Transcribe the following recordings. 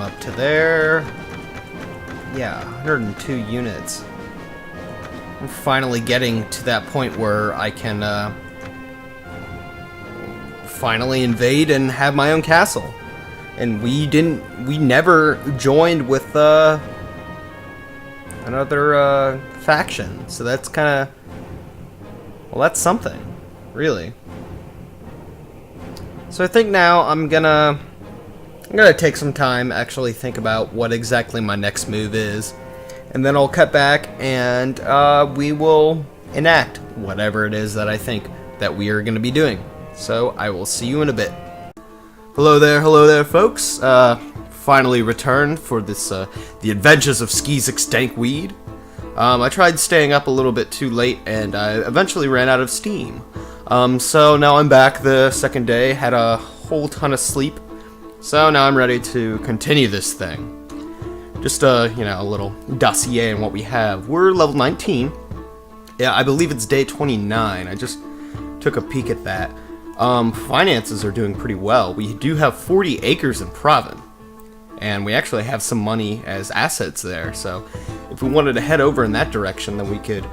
up to there. Yeah, 102 units. I'm finally getting to that point where I can finally invade and have my own castle. And we never joined with another faction. So that's kind of, well, that's something, really. So I think now I'm gonna take some time, actually think about what exactly my next move is, and then I'll cut back and we will enact whatever it is that I think that we are gonna be doing. So I will see you in a bit. Hello there, folks. Finally returned for this the Adventures of Skeezics Dankweed. I tried staying up a little bit too late, and I eventually ran out of steam. So now I'm back the second day, had a whole ton of sleep, so now I'm ready to continue this thing. Just a little dossier on what we have. We're level 19. Yeah, I believe it's day 29. I just took a peek at that. Finances are doing pretty well. We do have 40 acres in Provin, and we actually have some money as assets there, so if we wanted to head over in that direction, then we could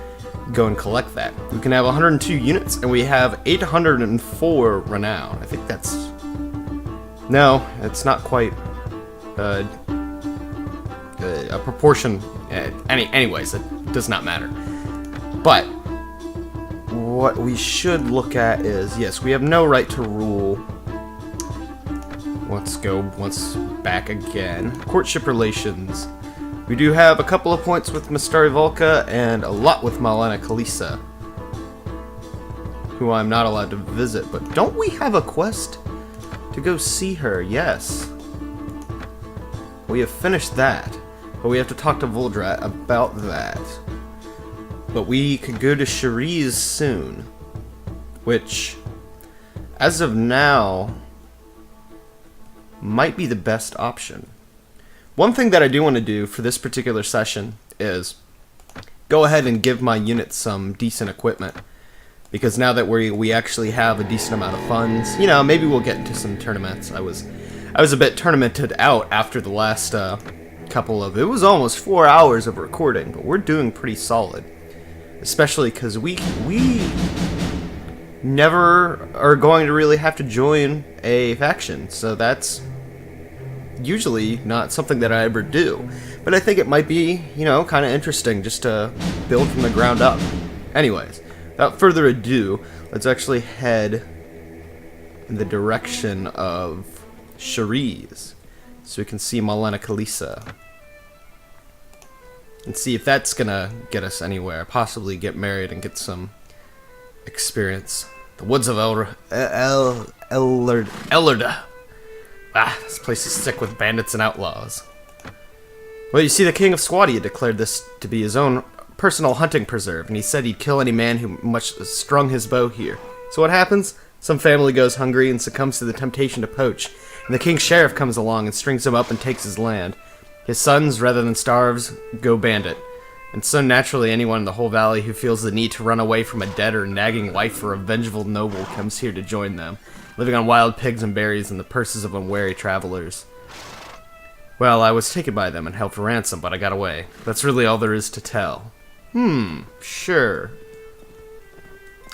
go and collect that. We can have 102 units, and we have 804 renown. I think that's... No, it's not quite a proportion. Anyways, it does not matter. But what we should look at is, yes, we have no right to rule. Let's go once back again. Courtship relations. We do have a couple of points with Mistari Volka and a lot with Malena Kalisa, who I'm not allowed to visit, but don't we have a quest to go see her? Yes. We have finished that, but we have to talk to Voldrat about that. But we could go to Cherise soon, which, as of now, might be the best option. One thing that I do want to do for this particular session is go ahead and give my units some decent equipment, because now that we actually have a decent amount of funds, maybe we'll get into some tournaments. I was a bit tournamented out after the last couple of, it was almost 4 hours of recording, but we're doing pretty solid, especially because we never are going to really have to join a faction, so that's usually not something that I ever do, but I think it might be, kind of interesting just to build from the ground up. Anyways, without further ado, let's actually head in the direction of Cherise, so we can see Malena Kalisa, and see if that's gonna get us anywhere, possibly get married and get some experience. The woods of Ellerda. This place is sick with bandits and outlaws. Well, you see, the king of Swadia declared this to be his own personal hunting preserve, and he said he'd kill any man who much strung his bow here. So what happens? Some family goes hungry and succumbs to the temptation to poach, and the king's sheriff comes along and strings him up and takes his land. His sons, rather than starve, go bandit. And so naturally, anyone in the whole valley who feels the need to run away from a dead or nagging wife or a vengeful noble comes here to join them, living on wild pigs and berries and the purses of unwary travelers. Well, I was taken by them and held for ransom, but I got away. That's really all there is to tell. Sure.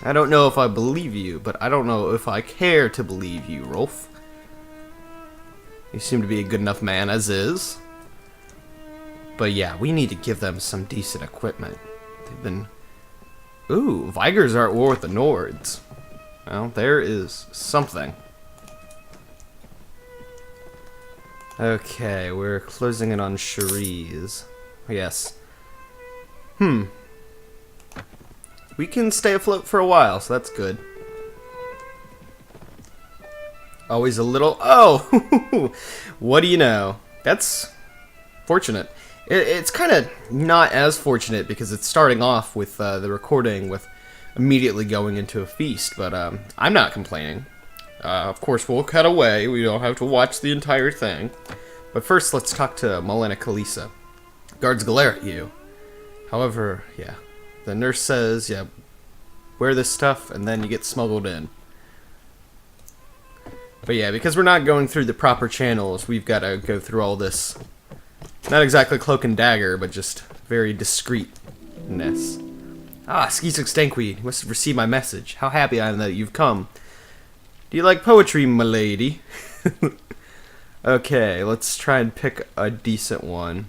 I don't know if I believe you, but I don't know if I care to believe you, Rolf. You seem to be a good enough man as is. But yeah, we need to give them some decent equipment. They've been... Ooh, Vigors are at war with the Nords. Well, there is something. Okay, we're closing in on Cherise. Yes. We can stay afloat for a while, so that's good. Always a little... Oh! What do you know? That's fortunate. It's kind of not as fortunate because it's starting off with the recording with immediately going into a feast, but I'm not complaining. Of course, we'll cut away. We don't have to watch the entire thing. But first, let's talk to Malena Kalisa. Guards glare at you. However, yeah, the nurse says, yeah, wear this stuff, and then you get smuggled in. But yeah, because we're not going through the proper channels, we've got to go through all this. Not exactly cloak and dagger, but just very discreetness. Ah, Skeezics Dankweed, you must have received my message. How happy I am that you've come. Do you like poetry, m'lady? Okay, let's try and pick a decent one.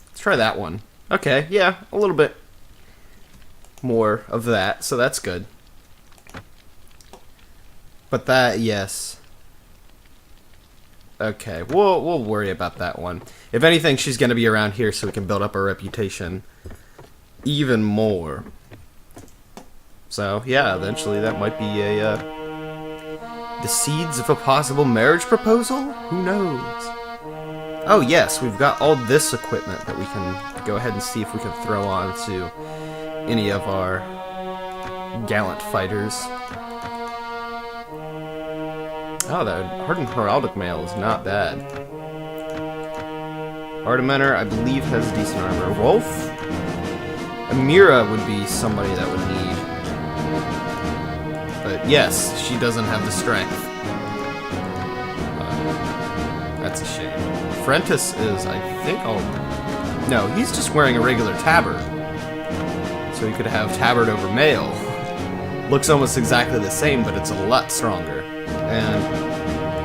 Let's try that one. Okay, yeah, a little bit more of that, so that's good. But that, yes. Okay, we'll worry about that one. If anything, she's gonna be around here so we can build up our reputation even more. So yeah, eventually that might be a the seeds of a possible marriage proposal. Who knows? Oh yes, we've got all this equipment that we can go ahead and see if we can throw on to any of our gallant fighters. Oh, the Hardened Heraldic Mail is not bad. Artimeter, I believe, has decent armor. Wolf? Amira would be somebody that would need. But yes, she doesn't have the strength. That's a shame. Frentis is, I think, no, he's just wearing a regular tabard. So he could have tabard over mail. Looks almost exactly the same, but it's a lot stronger. And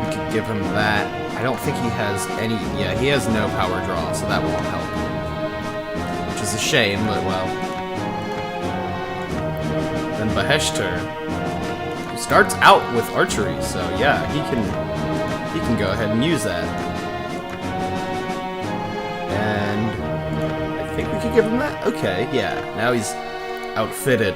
we could give him that. I don't think he has any... Yeah, he has no power draw, so that won't help. Which is a shame, but well. Then Beheshter, who starts out with archery, so yeah, he can go ahead and use that. And I think we could give him that? Okay, yeah. Now he's outfitted.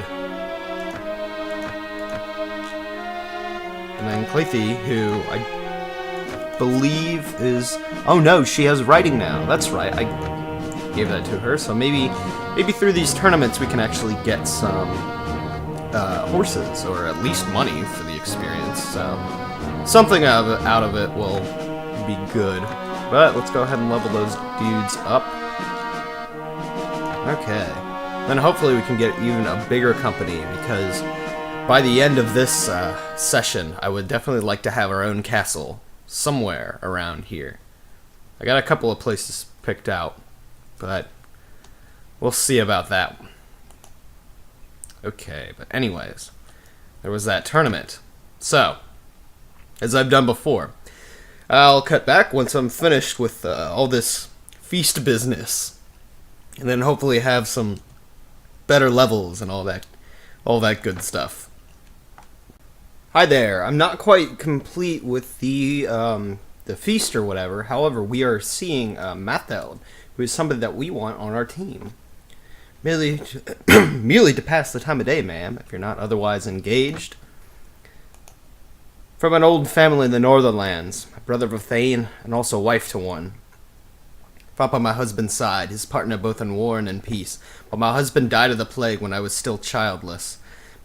And then Clethi, who I believe is... Oh no, she has writing now. That's right, I gave that to her. So maybe through these tournaments we can actually get some horses, or at least money for the experience. So something out of it will be good. But let's go ahead and level those dudes up. Okay. Then hopefully we can get even a bigger company, because by the end of this session, I would definitely like to have our own castle somewhere around here. I got a couple of places picked out, but we'll see about that. Okay, but anyways, there was that tournament. So, as I've done before, I'll cut back once I'm finished with all this feast business, and then hopefully have some better levels and all that good stuff. Hi there. I'm not quite complete with the feast or whatever. However, we are seeing Matheld, who is somebody that we want on our team. Merely to pass the time of day, ma'am, if you're not otherwise engaged. From an old family in the northern lands, a brother of a thane, and also wife to one. Fought by my husband's side, his partner both in war and in peace, but my husband died of the plague when I was still childless.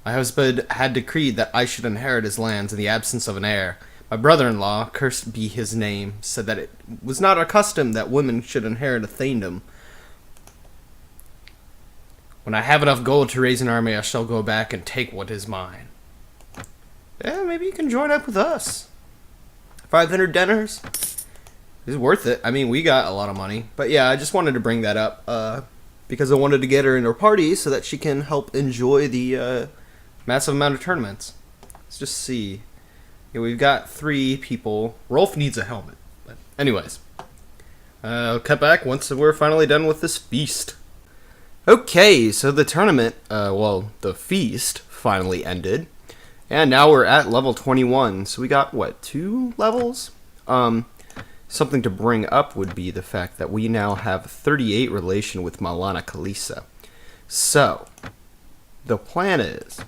My husband had decreed that I should inherit his lands in the absence of an heir. My brother-in-law, cursed be his name, said that it was not our custom that women should inherit a thanedom. When I have enough gold to raise an army, I shall go back and take what is mine. Yeah, maybe you can join up with us. 500 denars? It's worth it. I mean, we got a lot of money. But yeah, I just wanted to bring that up because I wanted to get her in her party so that she can help enjoy the massive amount of tournaments. Let's just see. Yeah, we've got 3 people. Rolf needs a helmet. But anyways, I'll cut back once we're finally done with this feast. Okay, so the tournament, the feast finally ended. And now we're at level 21. So we got, what, 2 levels? Something to bring up would be the fact that we now have 38 relation with Malana Kalisa. So, the plan is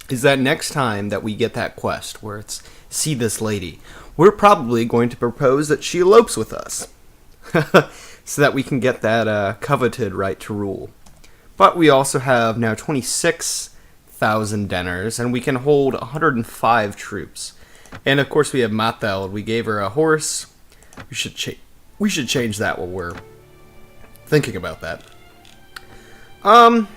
that next time that we get that quest where it's see this lady, we're probably going to propose that she elopes with us. So that we can get that coveted right to rule. But we also have now 26,000 denars, and we can hold 105 troops. And of course we have Matheld. We gave her a horse. We should change that while we're thinking about that. And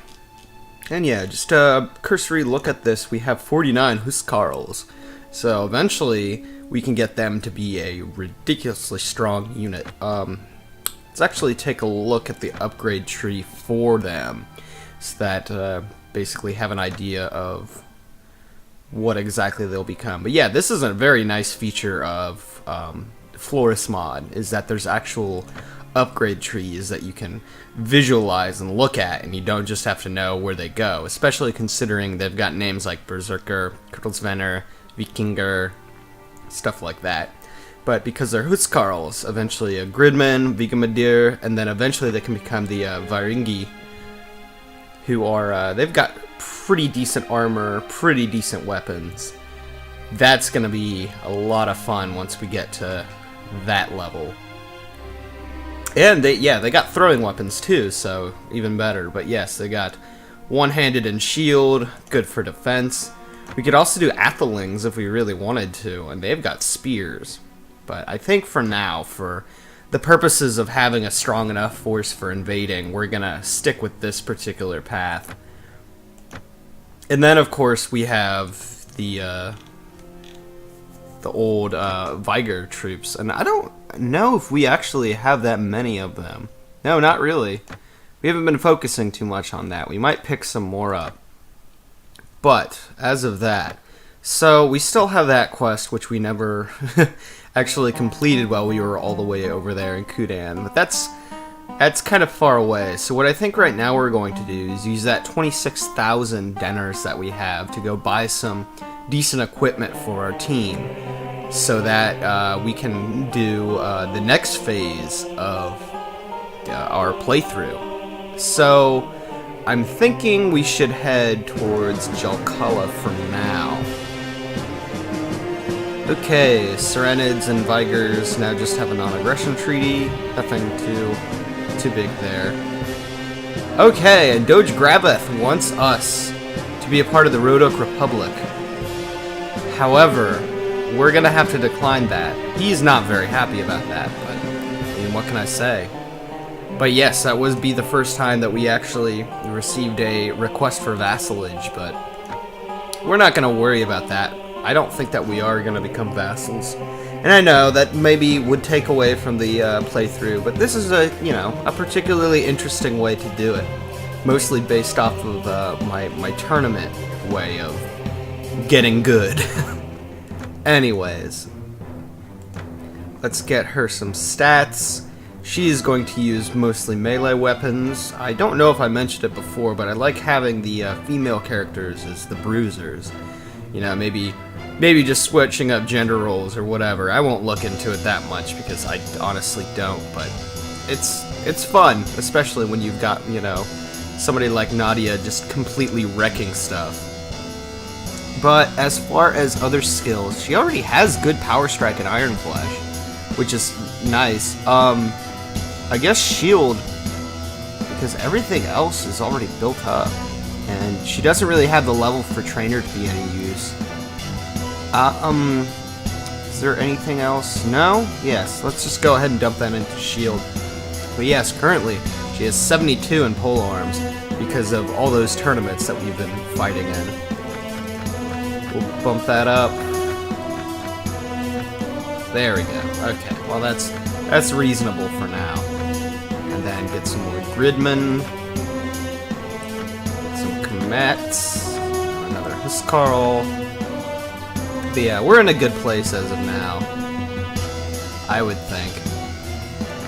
yeah, just a cursory look at this. We have 49 Huskarls, So eventually we can get them to be a ridiculously strong unit. Let's actually take a look at the upgrade tree for them, so that basically have an idea of what exactly they'll become. But yeah, this is a very nice feature of Floris Mod, is that there's actual upgrade trees that you can visualize and look at, and you don't just have to know where they go, especially considering they've got names like Berserker, Kurtelsvenner, Vikinger, stuff like that. But because they're Huskarls, eventually a Gridman, Vigamadir, and then eventually they can become the Varingi, who are, they've got pretty decent armor, pretty decent weapons. That's going to be a lot of fun once we get to that level. And they got throwing weapons too, so even better. But yes, they got one-handed and shield, good for defense. We could also do athelings if we really wanted to, and they've got spears. But I think for now, for the purposes of having a strong enough force for invading, we're gonna stick with this particular path. And then, of course, we have the old Viger troops, and I don't know if we actually have that many of them. No, not really. We haven't been focusing too much on that. We might pick some more up. But, as of that, so we still have that quest, which we never actually completed while we were all the way over there in Kudan. But that's kind of far away. So what I think right now we're going to do is use that 26,000 denars that we have to go buy some decent equipment for our team, so that we can do the next phase of our playthrough. So I'm thinking we should head towards Jalkala for now. Okay, Serenids and Vigers now just have a non-aggression treaty. Nothing too big there. Okay, and Doge Grabeth wants us to be a part of the Rodok Republic. However, we're gonna have to decline that. He's not very happy about that, but I mean, what can I say? But yes, that would be the first time that we actually received a request for vassalage, but we're not gonna worry about that. I don't think that we are gonna become vassals. And I know that maybe would take away from the playthrough, but this is a particularly interesting way to do it. Mostly based off of my tournament way of getting good. Anyways, let's get her some stats. She is going to use mostly melee weapons. I don't know if I mentioned it before, but I like having the female characters as the bruisers. You know, maybe just switching up gender roles or whatever. I won't look into it that much because I honestly don't, but it's fun, especially when you've got, somebody like Nadia just completely wrecking stuff. But as far as other skills, she already has good Power Strike and Iron Flash, which is nice. I guess Shield, because everything else is already built up, and she doesn't really have the level for Trainer to be any use. Is there anything else? No? Yes, let's just go ahead and dump that into Shield. But yes, currently, she has 72 in pole arms because of all those tournaments that we've been fighting in. We'll bump that up. There we go. Okay, well that's reasonable for now. And then get some more Gridman. Get some Komets. Another Huskarl. But yeah, we're in a good place as of now, I would think.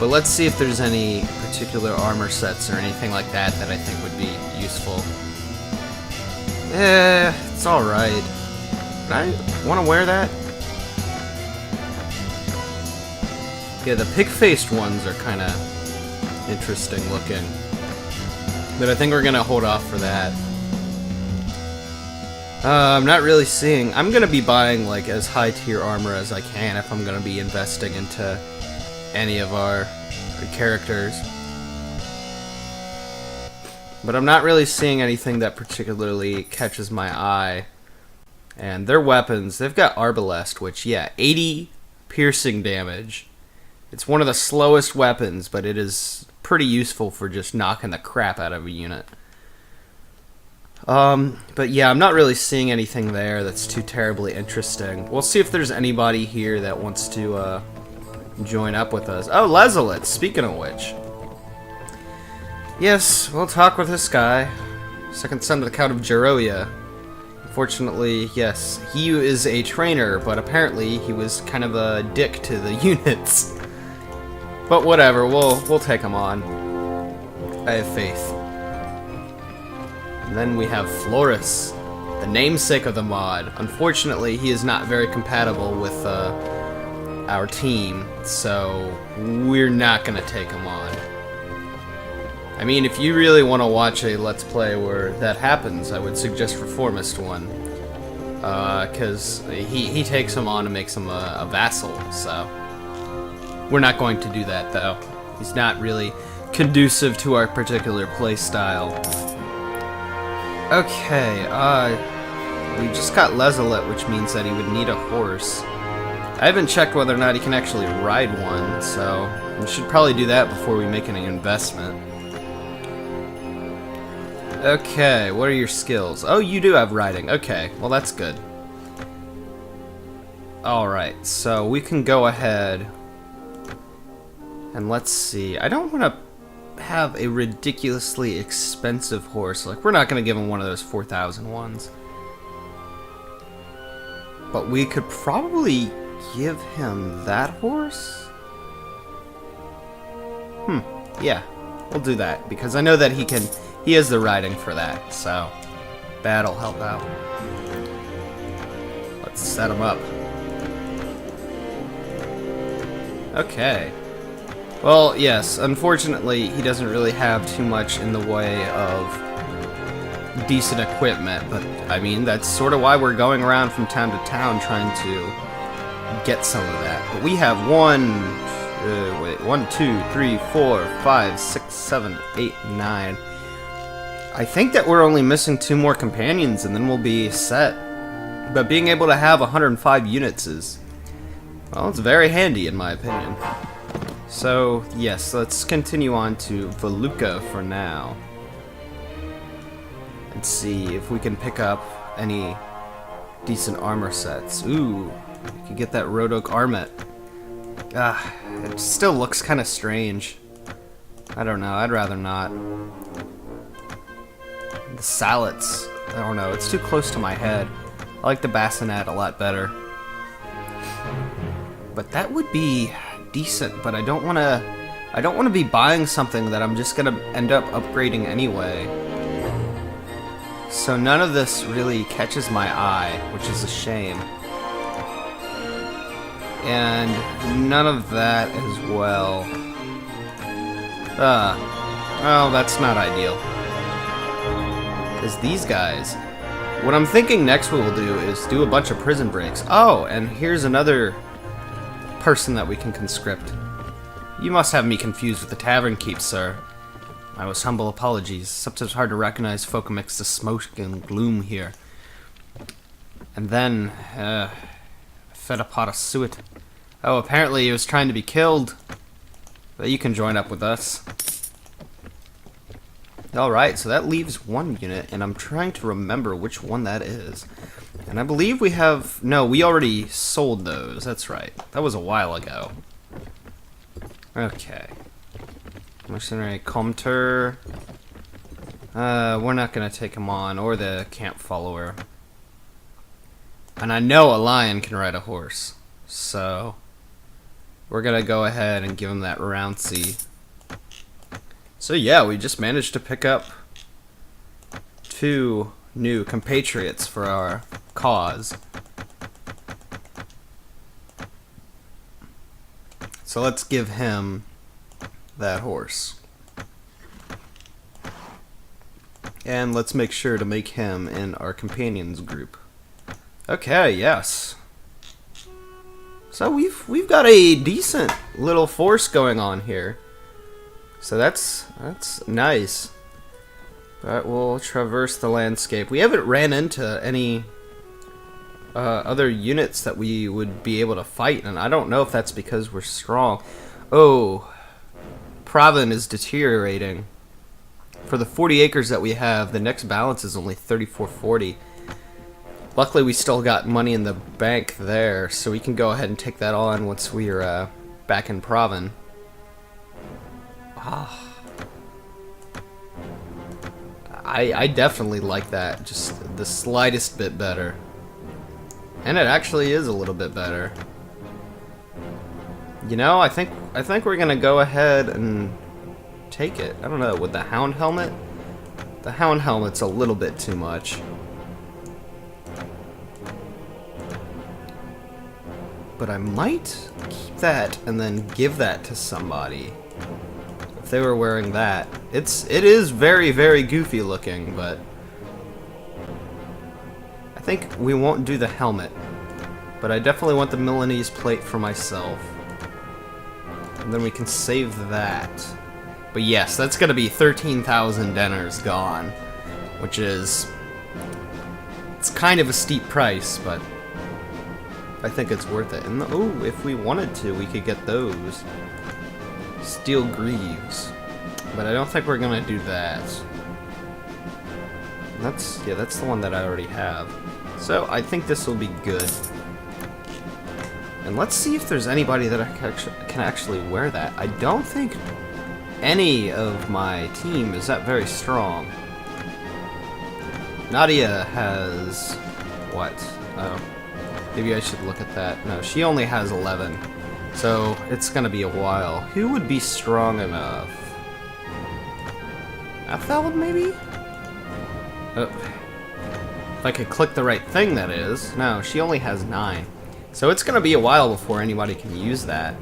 But let's see if there's any particular armor sets or anything like that that I think would be useful. It's alright. But I want to wear that. Yeah, the pig-faced ones are kind of interesting looking. But I think we're going to hold off for that. I'm not really seeing... I'm going to be buying like as high tier armor as I can if I'm going to be investing into any of our characters. But I'm not really seeing anything that particularly catches my eye. And their weapons, they've got Arbalest, which, yeah, 80 piercing damage. It's one of the slowest weapons, but it is pretty useful for just knocking the crap out of a unit. But yeah, I'm not really seeing anything there that's too terribly interesting. We'll see if there's anybody here that wants to join up with us. Oh, Lezelit, speaking of which. Yes, we'll talk with this guy. Second son of the Count of Jeroia. Unfortunately, yes, he is a trainer, but apparently he was kind of a dick to the units. But whatever, we'll take him on. I have faith. And then we have Floris, the namesake of the mod. Unfortunately, he is not very compatible with our team, so we're not gonna take him on. I mean, if you really want to watch a Let's Play where that happens, I would suggest Reformist one. Because he takes him on and makes him a vassal, so... We're not going to do that, though. He's not really conducive to our particular play style. Okay, we just got Lezelit, which means that he would need a horse. I haven't checked whether or not he can actually ride one, so we should probably do that before we make any investment. Okay, what are your skills? Oh, you do have riding. Okay, well that's good. Alright, so we can go ahead and let's see. I don't want to have a ridiculously expensive horse. Like, we're not going to give him one of those 4,000 ones. But we could probably give him that horse? Yeah, we'll do that because I know that he has the riding for that, so that'll help out. Let's set him up. Okay. Well, yes, unfortunately, he doesn't really have too much in the way of decent equipment, but I mean, that's sort of why we're going around from town to town trying to get some of that. But we have 1, 2, 3, 4, 5, 6, 7, 8, 9. I think that we're only missing 2 more companions and then we'll be set. But being able to have 105 units is, well, it's very handy in my opinion. So, yes, let's continue on to Voluka for now. Let's see if we can pick up any decent armor sets. Ooh, we could get that Road-Oak Armet. It still looks kind of strange. I don't know, I'd rather not. The Salets, I don't know, it's too close to my head. I like the Bassinet a lot better. But that would be decent, but I don't want to be buying something that I'm just going to end up upgrading anyway. So none of this really catches my eye, which is a shame. And none of that as well. Well, that's not ideal. Because these guys... What I'm thinking next we will do is do a bunch of prison breaks. Oh, and here's another person that we can conscript. You must have me confused with the Tavern Keep, sir. My most humble apologies. Sometimes hard to recognize folk amidst the smoke and gloom here. And then, fed a pot of suet. Oh, apparently he was trying to be killed. But you can join up with us. Alright, so that leaves 1 unit, and I'm trying to remember which one that is. And I believe we have... No, we already sold those. That's right. That was a while ago. Okay. Mercenary Comter. We're not going to take him on, or the camp follower. And I know a lion can ride a horse. So, we're going to go ahead and give him that Rouncy. So yeah, we just managed to pick up 2 new compatriots for our cause. So let's give him that horse. And let's make sure to make him in our companions group. Okay, yes. So we've got a decent little force going on here. So that's nice. But we'll traverse the landscape. We haven't ran into any other units that we would be able to fight, and I don't know if that's because we're strong. Oh, Pravin is deteriorating. For the 40 acres that we have, the next balance is only 3440. Luckily, we still got money in the bank there, so we can go ahead and take that on once we're back in Proven. Ah. I definitely like that, just the slightest bit better. And it actually is a little bit better. You know, I think we're gonna go ahead and take it. I don't know, with the Hound helmet? The Hound helmet's a little bit too much. But I might keep that and then give that to somebody. If they were wearing that. It is very, very goofy looking, but I think we won't do the helmet. But I definitely want the Milanese plate for myself. And then we can save that. But yes, that's gonna be 13,000 denars gone. Which is... it's kind of a steep price, but I think it's worth it. And oh, if we wanted to, we could get those. Steel Greaves. But I don't think we're gonna do that. That's the one that I already have. So I think this will be good. And let's see if there's anybody that can actually wear that. I don't think any of my team is that very strong. Nadia has... what? Oh. Maybe I should look at that. No, she only has 11. So it's gonna be a while. Who would be strong enough? Athel, maybe? Oh. If I could click the right thing, that is. No, she only has 9. So it's gonna be a while before anybody can use that.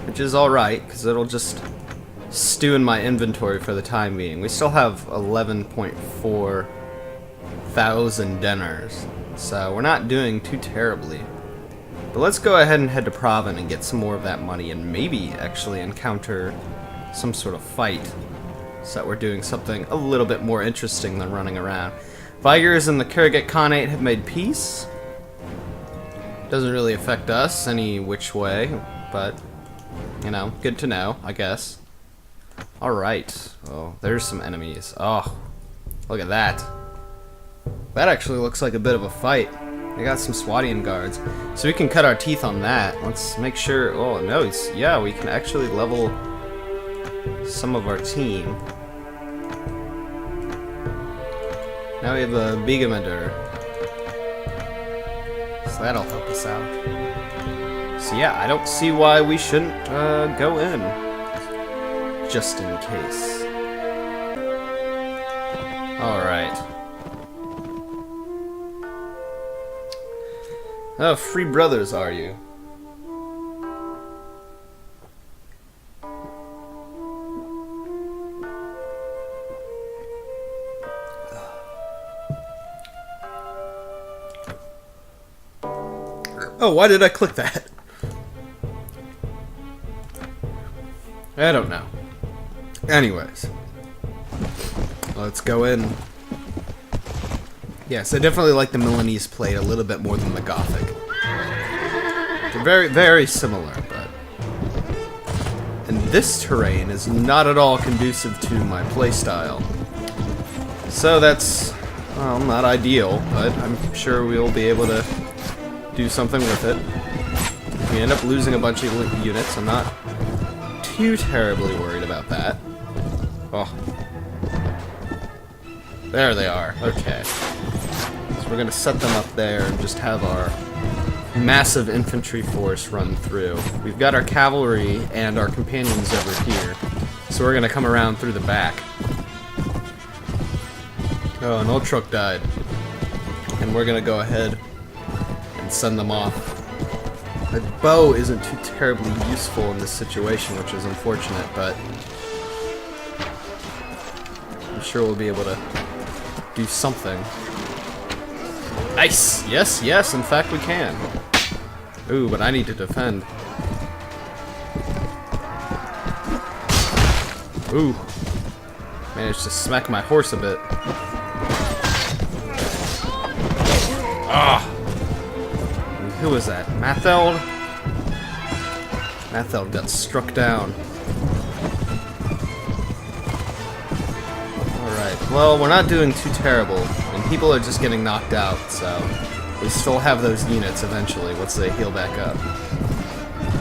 Which is alright, because it'll just stew in my inventory for the time being. We still have 11.4 thousand denars. So we're not doing too terribly. But let's go ahead and head to Proven and get some more of that money and maybe actually encounter some sort of fight. So that we're doing something a little bit more interesting than running around. Vigors and the Kurgat Khanate have made peace. Doesn't really affect us any which way, but, you know, good to know, I guess. Alright. Oh, there's some enemies. Oh, look at that. That actually looks like a bit of a fight. They got some Swadian guards. So we can cut our teeth on that. Let's make sure... oh, no, yeah, we can actually level some of our team. Now we have a Bigamadur. So that'll help us out. So yeah, I don't see why we shouldn't go in. Just in case. Alright. Oh, free brothers, are you? Oh, why did I click that? I don't know. Anyways. Let's go in. Yes, I definitely like the Milanese plate a little bit more than the Gothic. They're very, very similar, but... and this terrain is not at all conducive to my playstyle. So that's, well, not ideal, but I'm sure we'll be able to do something with it. If we end up losing a bunch of units, I'm not too terribly worried about that. Oh. There they are. Okay. So we're going to set them up there and just have our massive infantry force run through. We've got our cavalry and our companions over here. So we're going to come around through the back. Oh, an old truck died. And we're going to go ahead and send them off. The bow isn't too terribly useful in this situation, which is unfortunate, but I'm sure we'll be able to do something. Nice! Yes, yes, in fact we can. Ooh, but I need to defend. Ooh. Managed to smack my horse a bit. Ah! Who was that? Matheld? Matheld got struck down. Alright, well, we're not doing too terrible, and people are just getting knocked out, so we still have those units eventually once they heal back up.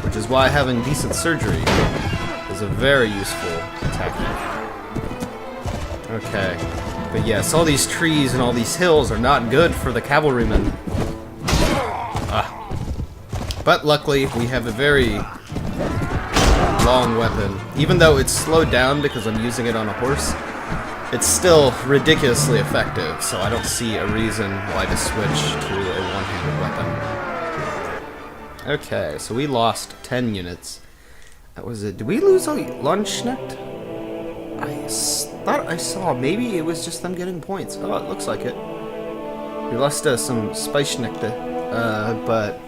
Which is why having decent surgery is a very useful tactic. Okay, but yes, all these trees and all these hills are not good for the cavalrymen. But luckily, we have a very long weapon. Even though it's slowed down because I'm using it on a horse, it's still ridiculously effective, so I don't see a reason why to switch to a one-handed weapon. Okay, so we lost 10 units. That was it. Did we lose a Landsknecht? I thought I saw. Maybe it was just them getting points. Oh, it looks like it. We lost some Speichknechte, but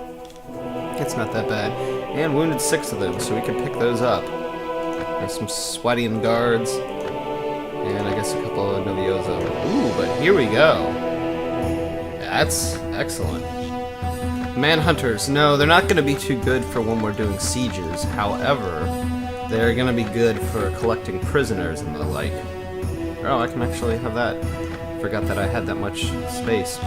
it's not that bad. And wounded 6 of them, so we can pick those up. There's some Swadian guards. And I guess a couple of Novioso. Ooh, but here we go. That's excellent. Manhunters. No, they're not going to be too good for when we're doing sieges. However, they're going to be good for collecting prisoners and the like. Oh, I can actually have that. Forgot that I had that much space.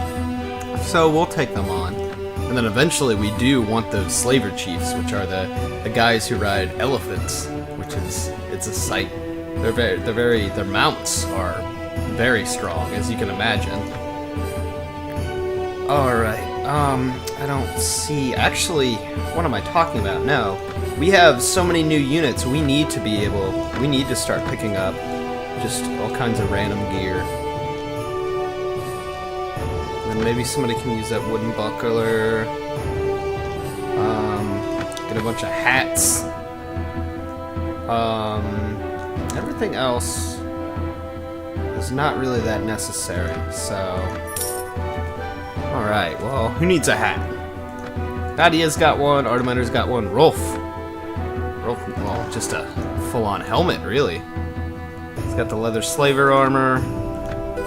So we'll take them on. And then eventually we do want those slaver chiefs, which are the guys who ride elephants, which is, it's a sight. Their mounts are very strong, as you can imagine. Alright, I don't see, actually, what am I talking about? No, we have so many new units, we need to start picking up just all kinds of random gear. And maybe somebody can use that wooden buckler, get a bunch of hats, everything else is not really that necessary, so... Alright, well, who needs a hat? Nadia's got one, Artemender's got one, Rolf, well, just a full-on helmet, really. He's got the leather slaver armor.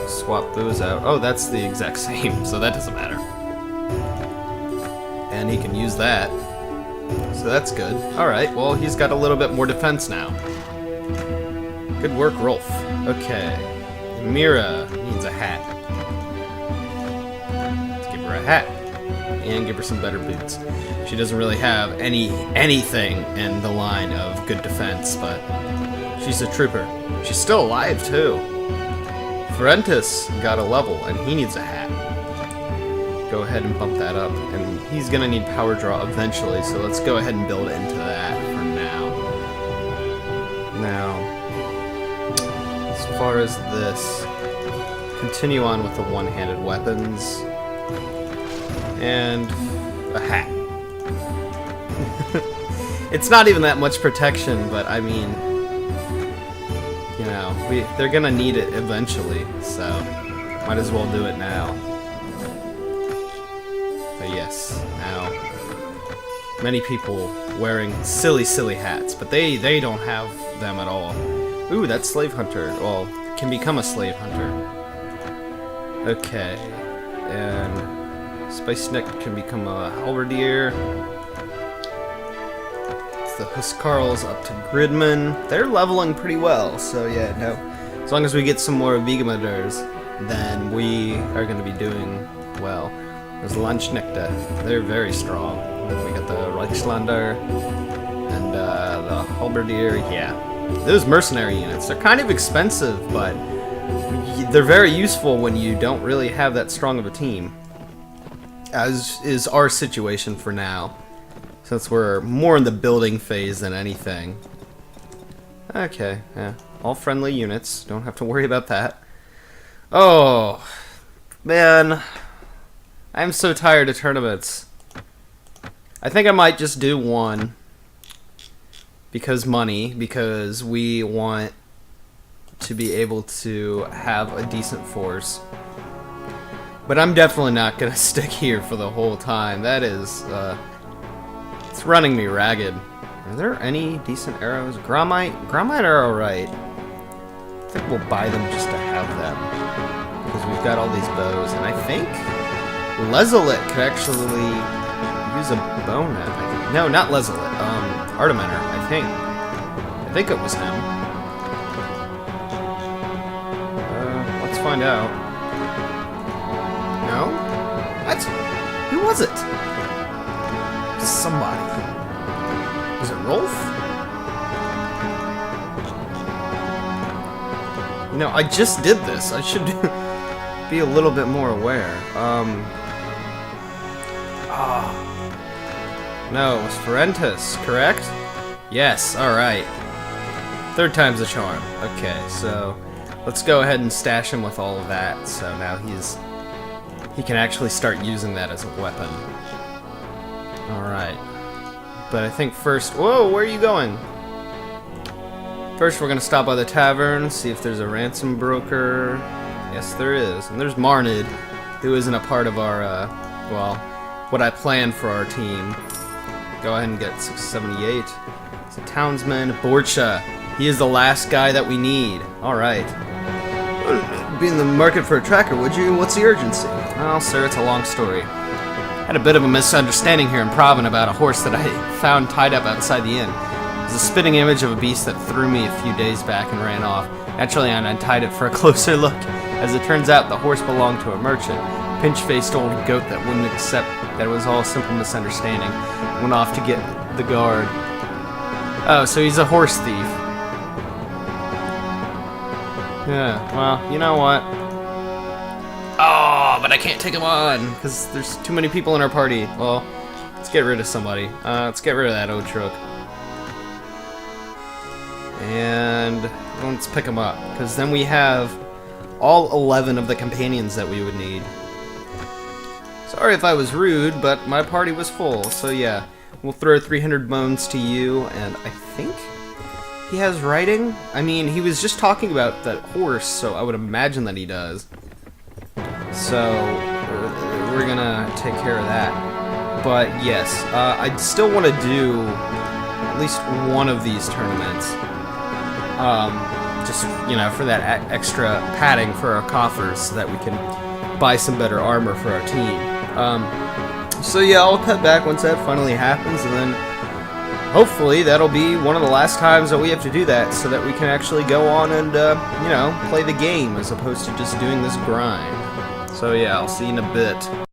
Swap those out. Oh, that's the exact same, so that doesn't matter. And he can use that. So that's good. Alright, well, he's got a little bit more defense now. Good work, Rolf. Okay. Mira needs a hat. Let's give her a hat. And give her some better boots. She doesn't really have anything in the line of good defense, but she's a trooper. She's still alive, too. Ferentis got a level, and he needs a hat. Go ahead and bump that up. And he's going to need power draw eventually, so let's go ahead and build into that for now. Now, as far as this, continue on with the one-handed weapons. And a hat. It's not even that much protection, but I mean, you know, they're gonna need it eventually, so might as well do it now. But yes, now many people wearing silly hats, but they don't have them at all. Ooh, that's slave hunter. Well, can become a slave hunter. Okay, and Speichknecht can become a halberdier. The Huskarls up to Gridman. They're leveling pretty well, so yeah, no. As long as we get some more Vigemaders, then we are going to be doing well. There's Landsknechte. They're very strong. We got the Reichslander and the halberdier. Yeah, those mercenary units. They're kind of expensive, but they're very useful when you don't really have that strong of a team. As is our situation for now, since we're more in the building phase than anything. Okay, yeah, all friendly units, don't have to worry about that. Oh, man, I'm so tired of tournaments. I think I might just do one, because we want to be able to have a decent force. But I'm definitely not going to stick here for the whole time. That is, it's running me ragged. Are there any decent arrows? Gromite are alright. I think we'll buy them just to have them. Because we've got all these bows. And I think Lezelit could actually use a bow net. No, not Lezelit. Artemender, I think it was him. find out. No? What? Who was it? Somebody. Was it Rolf? You know, I just did this. I should be a little bit more aware. No, it was Ferentus, correct? Yes, alright. Third time's a charm. Okay, so let's go ahead and stash him with all of that, so now he can actually start using that as a weapon. Alright. But I think first... Whoa, where are you going? First we're gonna stop by the tavern, see if there's a ransom broker. Yes, there is. And there's Marnid, who isn't a part of our, well, what I planned for our team. Go ahead and get 678. It's a townsman, Borcha. He is the last guy that we need. Alright. Be in the market for a tracker, would you? What's the urgency? Well, sir, it's a long story. Had a bit of a misunderstanding here in Proven about a horse that I found tied up outside the inn. It was a spitting image of a beast that threw me a few days back and ran off. Naturally, I untied it for a closer look. As it turns out, the horse belonged to a merchant. Pinch-faced old goat that wouldn't accept that it was all a simple misunderstanding. Went off to get the guard. Oh, so he's a horse thief. Yeah, well, you know what? Oh, but I can't take him on, because there's too many people in our party. Well, let's get rid of somebody. Let's get rid of that Otruk. And let's pick him up, because then we have all 11 of the companions that we would need. Sorry if I was rude, but my party was full, so yeah. We'll throw 300 bones to you, and I think he has riding? I mean, he was just talking about that horse, so I would imagine that he does. So, we're gonna take care of that. But yes, I still want to do at least one of these tournaments. Just, you know, for that extra padding for our coffers, so that we can buy some better armor for our team. So yeah, I'll cut back once that finally happens, and then hopefully that'll be one of the last times that we have to do that, so that we can actually go on and, you know, play the game as opposed to just doing this grind. So yeah, I'll see you in a bit.